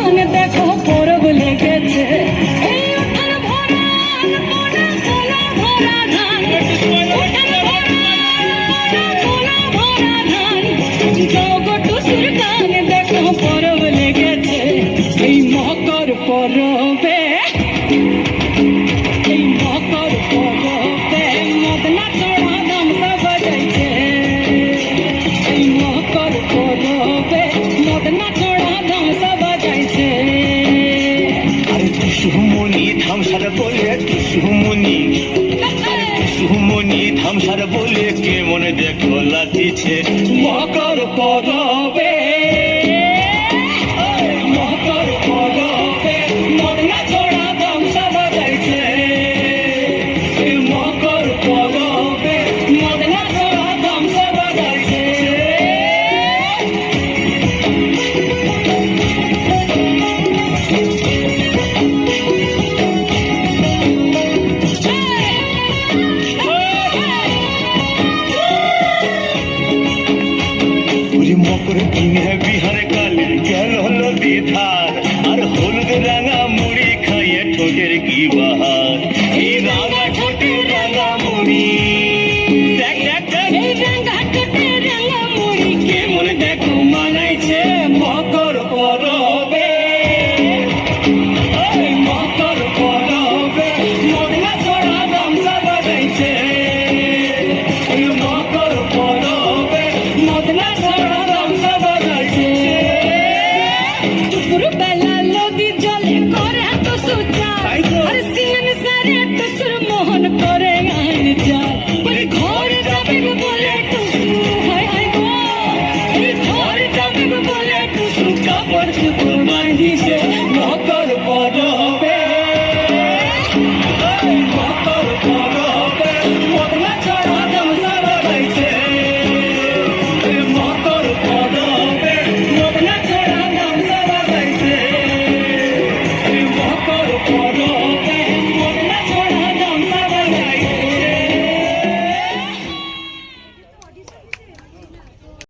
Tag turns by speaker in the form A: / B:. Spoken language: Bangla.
A: গান দেখো পরব লেগেছে এই উঠান ভরা আনমনা কোলা ভরা ধান উঠান ভরা কোলা ভরা ধান জগটুসুর গান দেখো পরব লেগেছে এই মকর পরবে এই মকর পরবে মদনা চড়া দামসা বাজাইছে এই মকর পরবে মদনা চড়া দামসা বাজাইছে
B: আরে টুসুমনি ধামসার বলে টুসুমনি টুসুমনি ধামসার বলে কেমন দেখো লাচিছে
A: মকর পরবে মকর পরবে মদনা চড়া দামসা বাজাইছে এই মকর পরবে মদনা চড়া দামসা বাজাইছে
B: মকর দিনে বিহার কালে গেল নদী ধার আর হলুদ রাঙা মুড়ি খাইয়ে ঠোঁটের কি বাহার এই রাঙা ঠোঁটে রাঙা মুড়ি দেখ দেখ দেখ
A: এই রাঙা ঠোঁটে রাঙা মুড়ি কেমন দেখো মানাইছে মকর পরবে এই মকর পরবে মদনা চড়া দামসা বাজাইছে এই মকর পরবে মদনা চড়া দামসা বাজাইছে দুপুর বেলা নদী জলে করে তো সুচার আর সিংহ সারে তো সুরমোহন করে আইন যায় ওই ঘর যাবে বলে টুসু হায় হায় গো এই ঘর যাবে বলে টুসু কাপড় সুতো